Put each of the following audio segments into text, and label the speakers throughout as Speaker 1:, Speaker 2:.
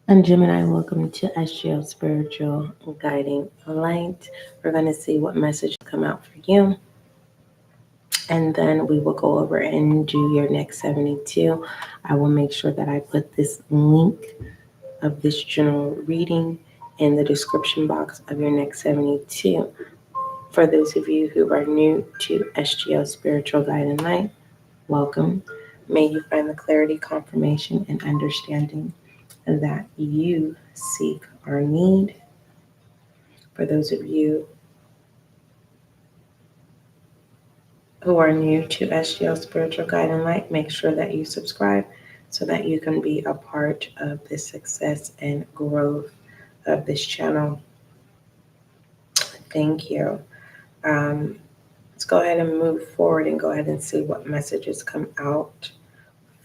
Speaker 1: And Gemini, welcome to SGL Spiritual Guiding Light. We're going to see what messages come out for you. And then we will go over and do your next 72. I will make sure that I put this link of this general reading in the description box of your next 72. For those of you who are new to SGL Spiritual Guiding Light, welcome. May you find the clarity, confirmation, and understanding that you seek or need. For those of you who are new to SGL Spiritual Guiding Light, make sure that you subscribe so that you can be a part of the success and growth of this channel. Thank you. Let's go ahead and move forward and go ahead and see what messages come out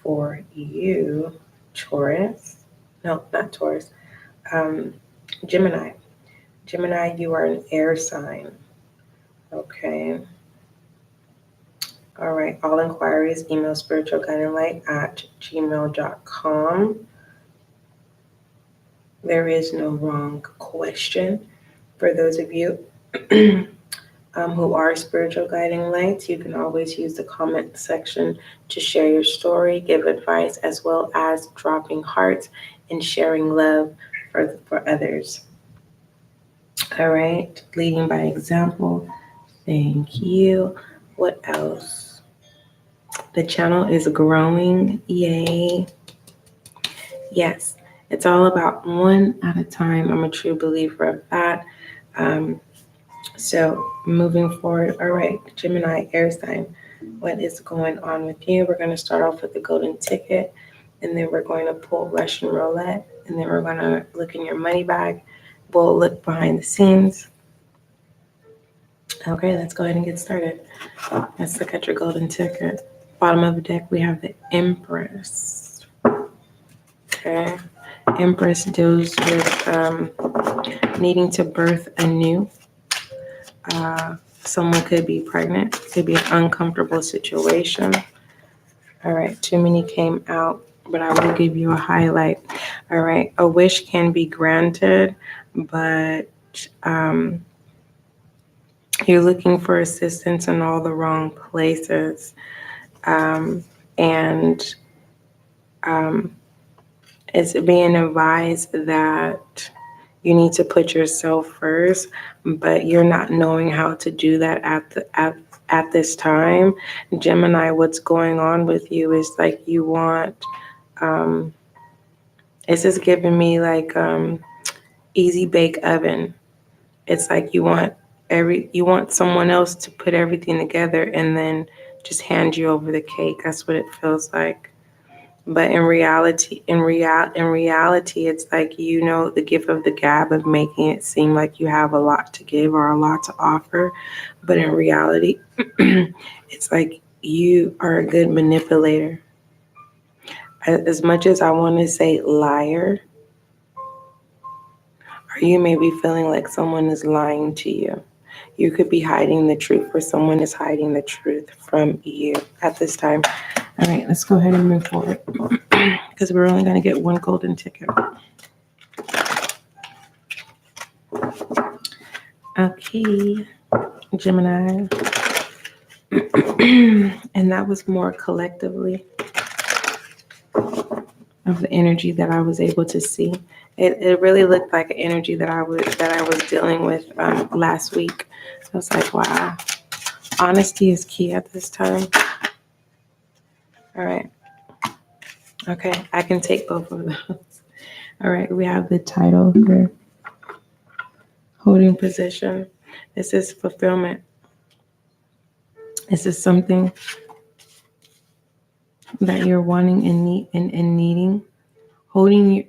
Speaker 1: for you, Taurus. No, not Taurus. Gemini. Gemini, you are an air sign. Okay. All right. All inquiries, email spiritualguidinglight@gmail.com. There is no wrong question. For those of you who are spiritual guiding lights, you can always use the comment section to share your story, give advice, as well as dropping hearts and sharing love for others. All right. Leading by example. Thank you. What else? The channel is growing. Yay. Yes, it's all about one at a time. I'm a true believer of that. So moving forward, all right, Gemini, air sign, what is going on with you? We're going to start off with the golden ticket, and then we're going to pull Russian roulette, and then we're going to look in your money bag. We'll look behind the scenes. Okay, let's go ahead and get started. Let's look at your golden ticket. Bottom of the deck, we have the Empress. Okay, Empress deals with needing to birth anew. Someone could be pregnant, could be an uncomfortable situation. All right, too many came out, but I will give you a highlight. All right, a wish can be granted, but you're looking for assistance in all the wrong places. And it's being advised that you need to put yourself first, but you're not knowing how to do that at this time. Gemini, what's going on with you is like you want, it's just giving me like easy bake oven. It's like you want someone else to put everything together and then just hand you over the cake. That's what it feels like. But in reality, it's like, the gift of the gab of making it seem like you have a lot to give or a lot to offer. But in reality, it's like you are a good manipulator. As much as I want to say liar, or you may be feeling like someone is lying to you. You could be hiding the truth, or someone is hiding the truth from you at this time. All right, let's go ahead and move forward because we're only going to get one golden ticket. Okay, Gemini. And that was more collectively of the energy that I was able to see. It really looked like an energy that I was dealing with last week. I was like, wow, honesty is key at this time. All right. Okay, I can take both of those. All right, we have the title here. Holding position. This is fulfillment. This is something that you're wanting and needing. Holding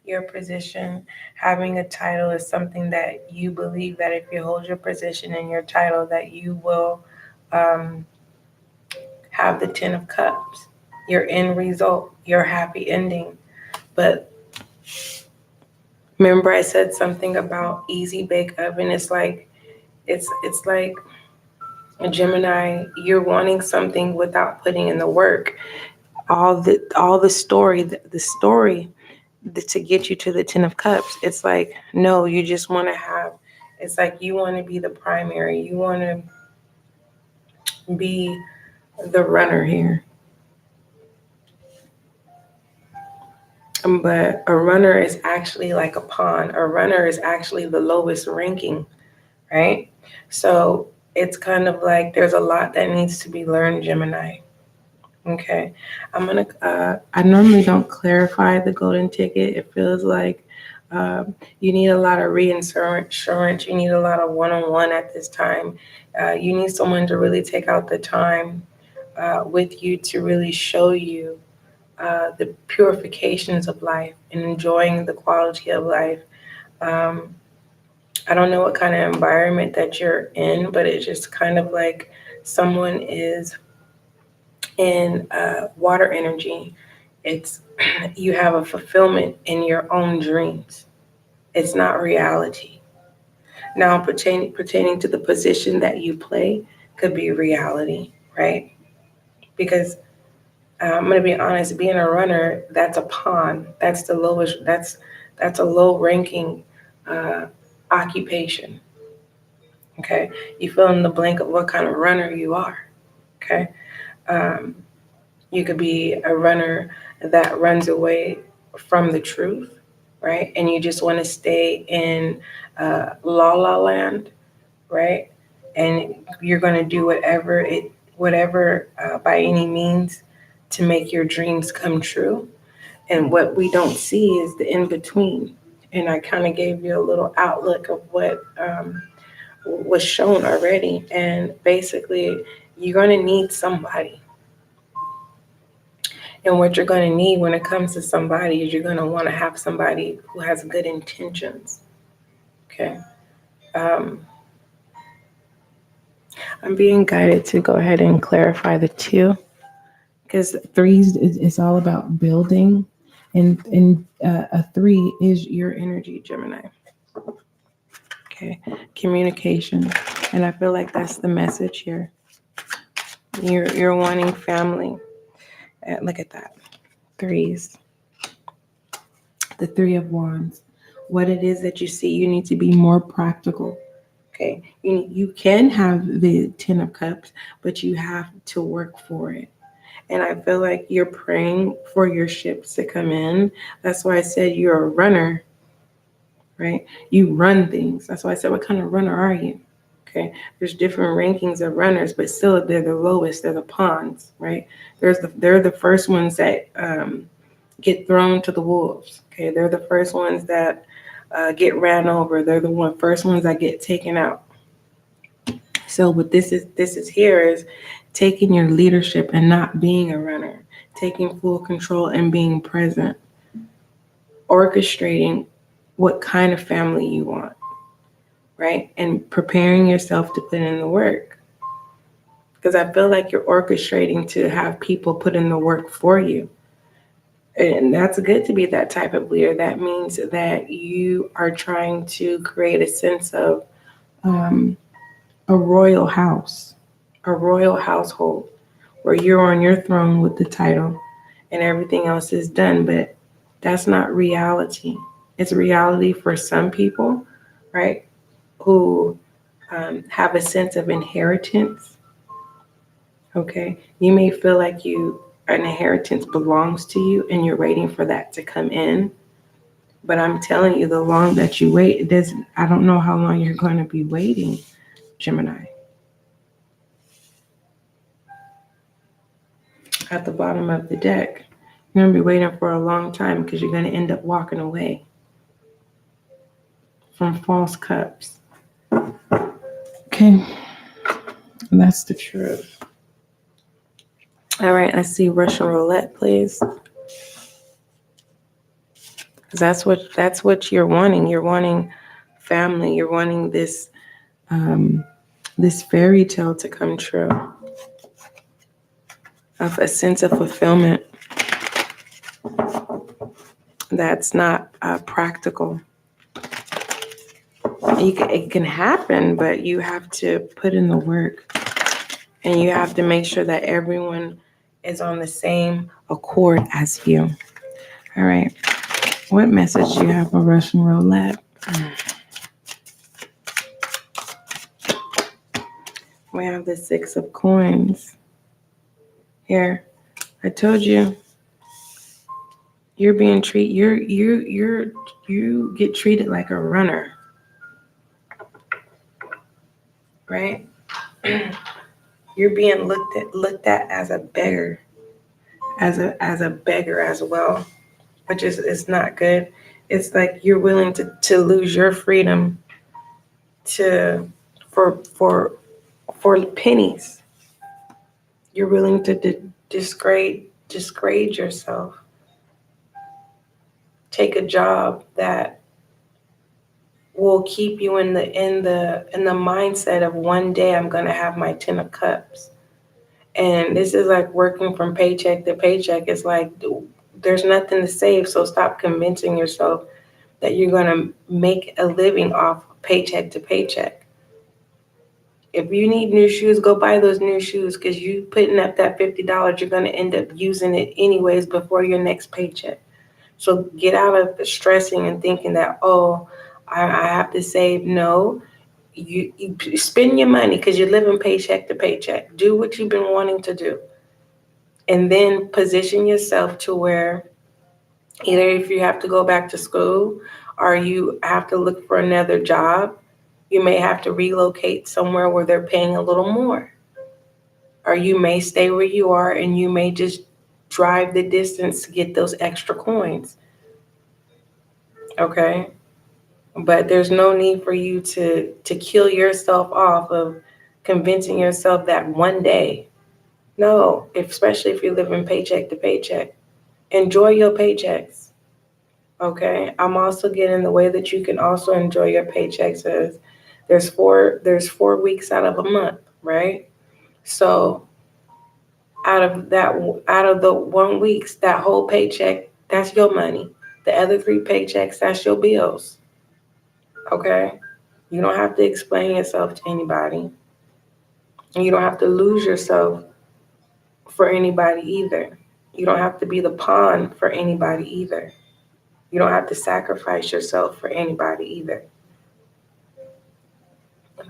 Speaker 1: your position, having a title is something that you believe that if you hold your position and your title, that you will have the 10 of Cups, your end result, your happy ending. But remember, I said something about easy bake oven. It's like Gemini, you're wanting something without putting in the work. All the story to get you to the Ten of Cups. It's like, no, you just want to have, it's like you want to be the primary. You want to be the runner here. But a runner is actually like a pawn. A runner is actually the lowest ranking, right? So it's kind of like there's a lot that needs to be learned, Gemini. Okay, I normally don't clarify the golden ticket. It feels like you need a lot of reassurance. You need a lot of one-on-one at this time. You need someone to really take out the time with you to really show you the purifications of life and enjoying the quality of life. I don't know what kind of environment that you're in, but it's just kind of like someone is in water energy. It's you have a fulfillment in your own dreams. It's not reality. Now, pertaining to the position that you play could be reality, right? Because I'm going to be honest, being a runner, that's a pawn. That's the lowest, that's a low ranking occupation. Okay. You fill in the blank of what kind of runner you are. Okay. You could be a runner that runs away from the truth, right? And you just want to stay in la la land, right? And you're going to do whatever by any means to make your dreams come true. And what we don't see is the in between. And I kind of gave you a little outlook of what was shown already. And basically, you're going to need somebody. And what you're going to need when it comes to somebody is you're going to want to have somebody who has good intentions. Okay. I'm being guided to go ahead and clarify the 2, because 3 is all about building, and a 3 is your energy, Gemini. Okay, communication, and I feel like that's the message here. You're wanting family. Look at that, 3s. The 3 of Wands. What it is that you see, you need to be more practical. Okay, you can have the 10 of Cups, but you have to work for it. And I feel like you're praying for your ships to come in. That's why I said you're a runner, right? You run things. That's why I said, what kind of runner are you? Okay, there's different rankings of runners, but still they're the lowest. They're the pawns, right? They're the first ones that get thrown to the wolves. Okay, they're the first ones that get ran over. They're the first ones that get taken out. So what this is here is taking your leadership and not being a runner, taking full control and being present, orchestrating what kind of family you want, right? And preparing yourself to put in the work. Because I feel like you're orchestrating to have people put in the work for you. And that's good to be that type of leader. That means that you are trying to create a sense of a royal house, a royal household, where you're on your throne with the title and everything else is done. But that's not reality. It's reality for some people, right, who have a sense of inheritance. Okay, you may feel like an inheritance belongs to you and you're waiting for that to come in. But I'm telling you, the long that you wait, I don't know how long you're going to be waiting, Gemini. At the bottom of the deck, you're going to be waiting for a long time because you're going to end up walking away from false cups. Okay, and that's the truth. All right, let's see Russian roulette, please. That's what you're wanting. You're wanting family. You're wanting this fairy tale to come true, of a sense of fulfillment that's not practical. It can happen, but you have to put in the work, and you have to make sure that everyone is on the same accord as you. All right. What message do you have for Russian roulette? We have the Six of Coins. Here, I told you, you're being treated. You get treated like a runner, right? You're being looked at as a beggar, as a beggar as well, which is not good. It's like you're willing to lose your freedom for pennies. You're willing to disgrade yourself. Take a job that will keep you in the mindset of one day I'm going to have my 10 of cups. And this is like working from paycheck to paycheck. It's like there's nothing to save, so stop convincing yourself that you're going to make a living off paycheck to paycheck. If you need new shoes, go buy those new shoes, because you putting up that $50, you're going to end up using it anyways before your next paycheck. So get out of the stressing and thinking that, oh, I have to save. No, you spend your money because you're living paycheck to paycheck. Do what you've been wanting to do. And then position yourself to where either if you have to go back to school or you have to look for another job, you may have to relocate somewhere where they're paying a little more. Or you may stay where you are and you may just drive the distance to get those extra coins. Okay? But there's no need for you to kill yourself off of convincing yourself that one day. No, especially if you're living paycheck to paycheck. Enjoy your paychecks. Okay? I'm also getting the way that you can also enjoy your paychecks is there's 4 weeks out of a month, right? So out of the 1 week, that whole paycheck, that's your money. The other 3 paychecks, that's your bills. Okay? You don't have to explain yourself to anybody. And you don't have to lose yourself for anybody either. You don't have to be the pawn for anybody either. You don't have to sacrifice yourself for anybody either.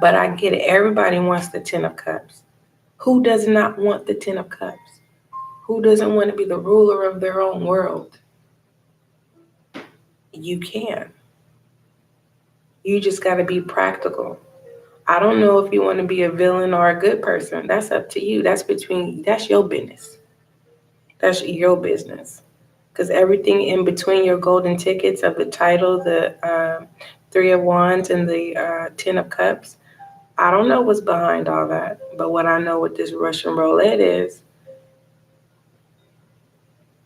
Speaker 1: But I get it. Everybody wants the 10 of Cups. Who does not want the 10 of Cups? Who doesn't want to be the ruler of their own world? You can. You just got to be practical. I don't know if you want to be a villain or a good person. That's up to you. That's your business. That's your business. Because everything in between your golden tickets of the title, the 3 of Wands and the 10 of Cups, I don't know what's behind all that. But what I know with this Russian roulette is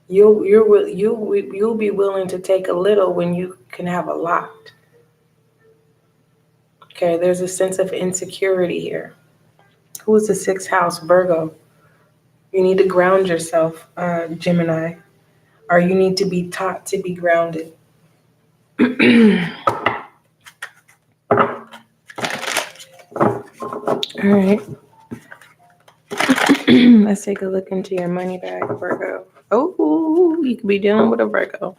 Speaker 1: you'll be willing to take a little when you can have a lot. Okay, there's a sense of insecurity here. Who is the 6th house? Virgo. You need to ground yourself, Gemini, or you need to be taught to be grounded. All right. Let's take a look into your money bag, Virgo. Oh, you could be dealing with a Virgo.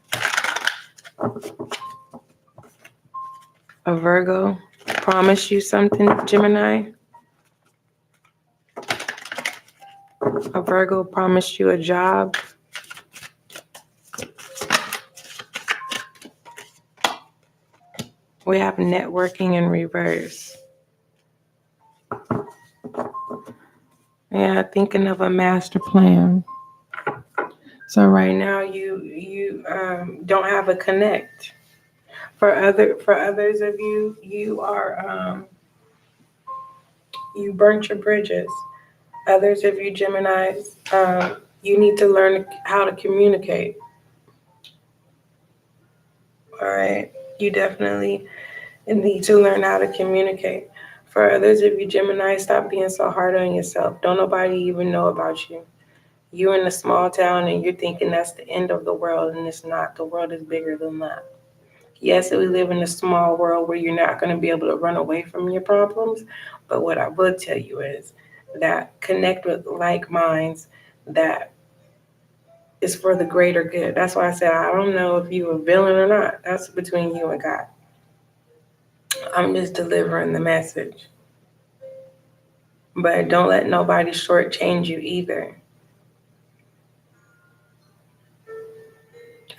Speaker 1: A Virgo promise you something, Gemini. A Virgo promised you a job. We have networking in reverse. Yeah, thinking of a master plan. So right now you don't have a connect. For others of you, you are you burnt your bridges. Others of you Geminis, you need to learn how to communicate. All right, you definitely need to learn how to communicate. For others of you Gemini, stop being so hard on yourself. Don't nobody even know about you. You're in a small town and you're thinking that's the end of the world, and it's not. The world is bigger than that. Yes, we live in a small world where you're not going to be able to run away from your problems. But what I would tell you is that connect with like minds that is for the greater good. That's why I said I don't know if you're a villain or not. That's between you and God. I'm just delivering the message. But don't let nobody shortchange you either.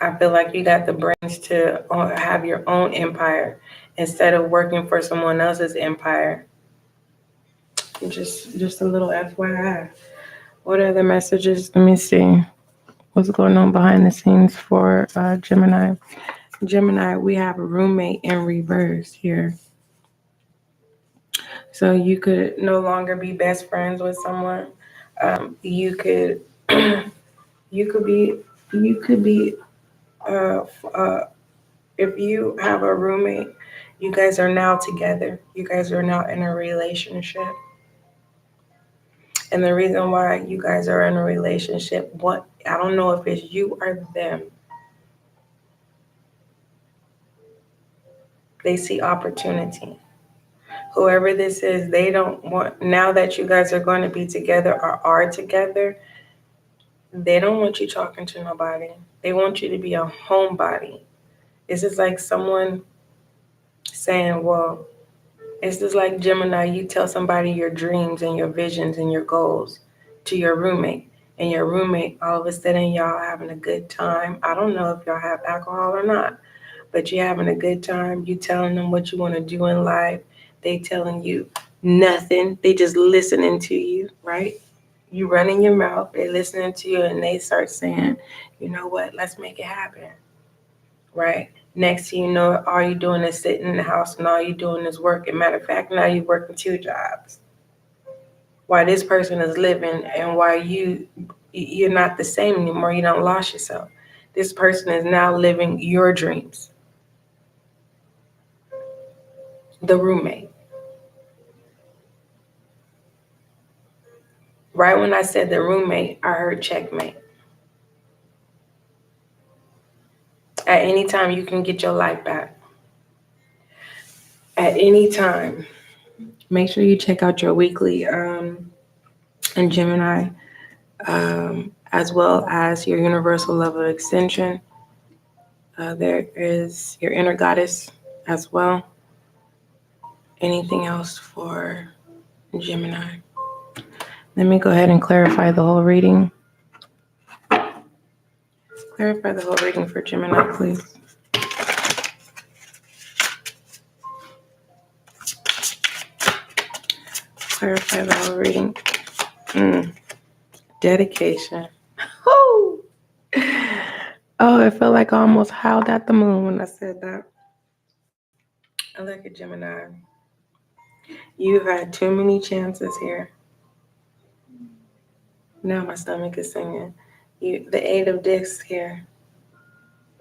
Speaker 1: I feel like you got the brains to have your own empire instead of working for someone else's empire. Just a little FYI. What other messages? Let me see. What's going on behind the scenes for Gemini? Gemini, we have a roommate in reverse here. So you could no longer be best friends with someone. You could be if you have a roommate, you guys are now together. You guys are now in a relationship. And the reason why you guys are in a relationship, I don't know if it's you or them. They see opportunity. Whoever this is, they don't want, now that you guys are going to be together or are together, they don't want you talking to nobody. They want you to be a homebody. This is like someone saying, well, it's just like Gemini, you tell somebody your dreams and your visions and your goals to your roommate. And your roommate, all of a sudden, y'all having a good time. I don't know if y'all have alcohol or not, but you're having a good time. You telling them what you want to do in life. They telling you nothing. They just listening to you, right? You running your mouth. They listening to you, and they start saying, you know what? Let's make it happen, right? Next thing you know, all you're doing is sitting in the house, and all you're doing is working. Matter of fact, now you're working 2 jobs. While this person is living, and while you're not the same anymore, you don't lost yourself. This person is now living your dreams. The roommate. Right when I said the roommate, I heard checkmate. At any time, you can get your life back. At any time. Make sure you check out your weekly in Gemini, as well as your universal level extension. There is your inner goddess as well. Anything else for Gemini? Let me go ahead and clarify the whole reading. Clarify the whole reading for Gemini, please. Clarify the whole reading. Dedication. Oh, it felt like I almost howled at the moon when I said that. I look at Gemini. You've had too many chances here. Now my stomach is singing. The 8 of Discs here.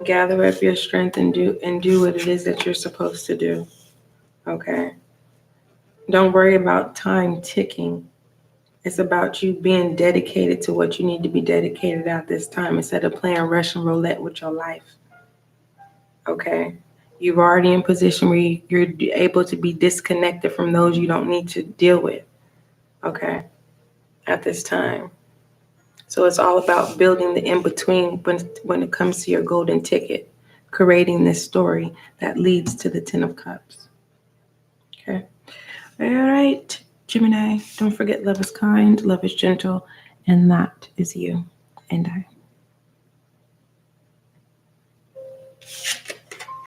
Speaker 1: Gather up your strength and do what it is that you're supposed to do. Okay? Don't worry about time ticking. It's about you being dedicated to what you need to be dedicated at this time instead of playing Russian roulette with your life. Okay? You're already in a position where you're able to be disconnected from those you don't need to deal with. Okay? At this time. So it's all about building the in-between when it comes to your golden ticket, creating this story that leads to the 10 of Cups. Okay? All right, Gemini, don't forget love is kind, love is gentle, and that is you and I.